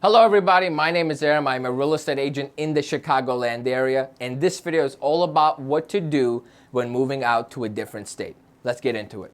Hello everybody, my name is Aram. I'm a real estate agent in the Chicagoland area, and this video is all about what to do when moving out to a different state. Let's get into it.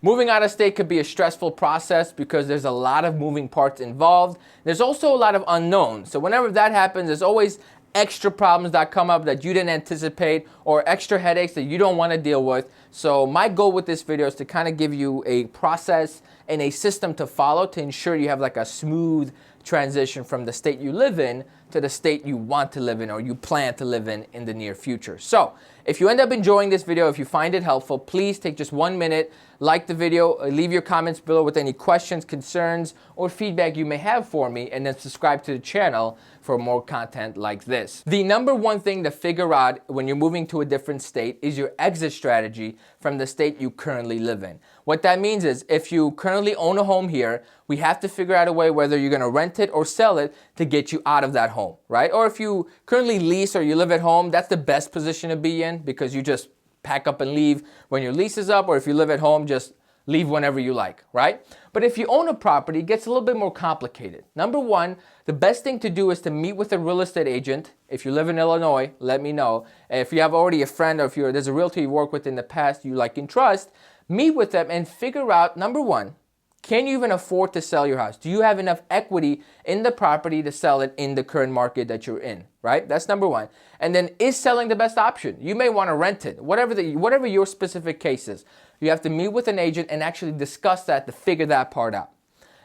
Moving out of state could be a stressful process because there's a lot of moving parts involved. There's also a lot of unknowns. So whenever that happens, there's always extra problems that come up that you didn't anticipate or extra headaches that you don't want to deal with. So my goal with this video is to kind of give you a process and a system to follow to ensure you have like a smooth transition from the state you live in to the state you want to live in or you plan to live in the near future. So if you end up enjoying this video, if you find it helpful, please take just 1 minute, like the video, leave your comments below with any questions, concerns, or feedback you may have for me, and then subscribe to the channel for more content like this. The number one thing to figure out when you're moving to a different state is your exit strategy from the state you currently live in. What that means is if you currently own a home here, we have to figure out a way whether you're going to rent it or sell it to get you out of that home, right? Or if you currently lease or you live at home, that's the best position to be in because you just pack up and leave when your lease is up, or if you live at home, just leave whenever you like, right? But if you own a property, it gets a little bit more complicated. Number one, the best thing to do is to meet with a real estate agent. If you live in Illinois, let me know. If you have already a friend or if there's a realtor you work with in the past you like and trust, meet with them and figure out, number one, can you even afford to sell your house? Do you have enough equity in the property to sell it in the current market that you're in, right? That's number one. And then is selling the best option? You may want to rent it, whatever your specific case is. You have to meet with an agent and actually discuss that to figure that part out.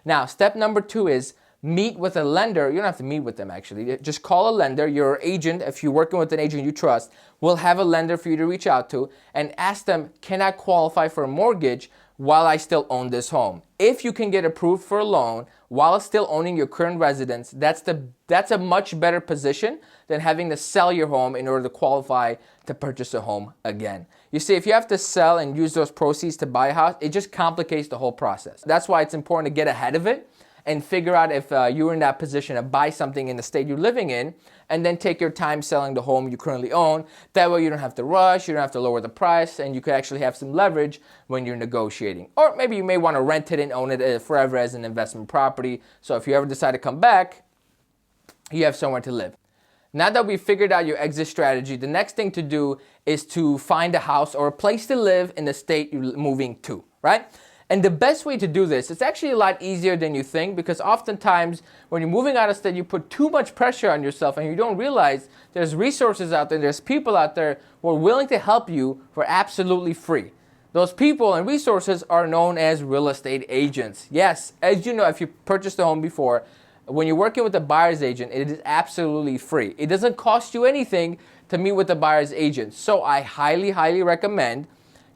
Now, step number two is meet with a lender. You don't have to meet with them actually. Just call a lender. Your agent, if you're working with an agent you trust, will have a lender for you to reach out to and ask them, can I qualify for a mortgage while I still own this home? If you can get approved for a loan while still owning your current residence, that's a much better position than having to sell your home in order to qualify to purchase a home again. You see, if you have to sell and use those proceeds to buy a house, it just complicates the whole process. That's why it's important to get ahead of it and figure out if you're in that position to buy something in the state you're living in, and then take your time selling the home you currently own. That way you don't have to rush, you don't have to lower the price, and you could actually have some leverage when you're negotiating. Or maybe you may want to rent it and own it forever as an investment property. So if you ever decide to come back, you have somewhere to live. Now that we've figured out your exit strategy, the next thing to do is to find a house or a place to live in the state you're moving to, right? And the best way to do this, it's actually a lot easier than you think, because oftentimes when you're moving out of state, you put too much pressure on yourself and you don't realize there's resources out there, there's people out there who are willing to help you for absolutely free. Those people and resources are known as real estate agents. Yes, as you know, if you purchased a home before, when you're working with a buyer's agent, it is absolutely free. It doesn't cost you anything to meet with a buyer's agent. So I highly, highly recommend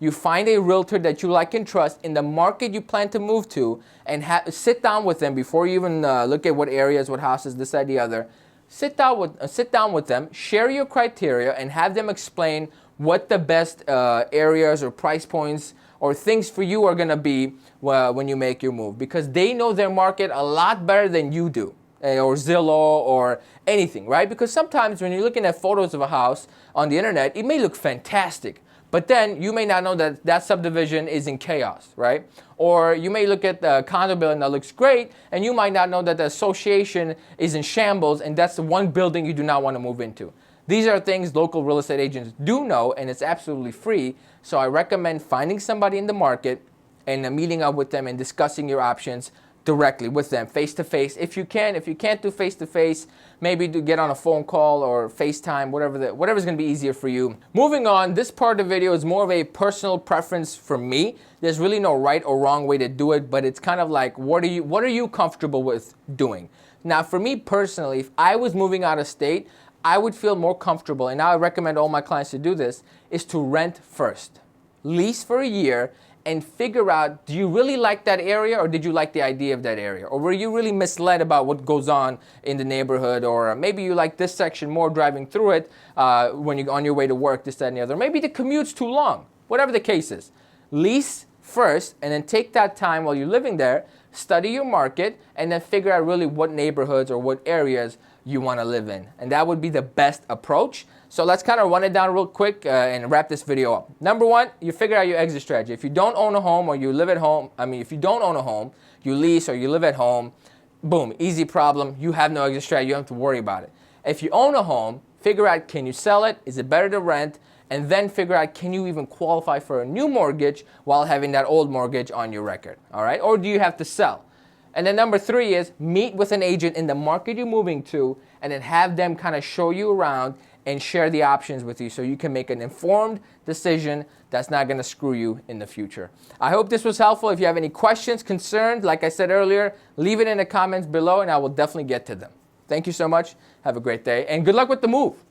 you find a realtor that you like and trust in the market you plan to move to, and sit down with them before you even look at what areas, what houses, this, that, the other. Sit down with them, share your criteria, and have them explain what the best areas or price points or things for you are going to be when you make your move, because they know their market a lot better than you do, or Zillow or anything, right? Because sometimes when you're looking at photos of a house on the internet, it may look fantastic, but then you may not know that that subdivision is in chaos, right? Or you may look at the condo building that looks great, and you might not know that the association is in shambles, and that's the one building you do not want to move into. These are things local real estate agents do know, and it's absolutely free. So I recommend finding somebody in the market and meeting up with them and discussing your options directly with them, face to face. If you can, if you can't do face to face, maybe to get on a phone call or FaceTime, whatever's going to be easier for you. Moving on, this part of the video is more of a personal preference for me. There's really no right or wrong way to do it, but it's kind of like, what are you comfortable with doing? Now, for me personally, if I was moving out of state, I would feel more comfortable, and I recommend all my clients to do this, is to rent first. Lease for a year and figure out, do you really like that area, or did you like the idea of that area? Or were you really misled about what goes on in the neighborhood? Or maybe you like this section more driving through it when you're on your way to work, this, that, and the other. Maybe the commute's too long. Whatever the case is. Lease first, and then take that time while you're living there, study your market, and then figure out really what neighborhoods or what areas you want to live in. And that would be the best approach. So let's kind of run it down real quick and wrap this video up. Number one, you figure out your exit strategy. If you don't own a home or you live at home, if you don't own a home, you lease or you live at home, boom, easy problem. You have no exit strategy. You don't have to worry about it. If you own a home, figure out, can you sell it? Is it better to rent? And then figure out, can you even qualify for a new mortgage while having that old mortgage on your record? All right? Or do you have to sell? And then number three is meet with an agent in the market you're moving to and then have them kind of show you around and share the options with you so you can make an informed decision that's not going to screw you in the future. I hope this was helpful. If you have any questions, concerns, like I said earlier, leave it in the comments below and I will definitely get to them. Thank you so much. Have a great day and good luck with the move.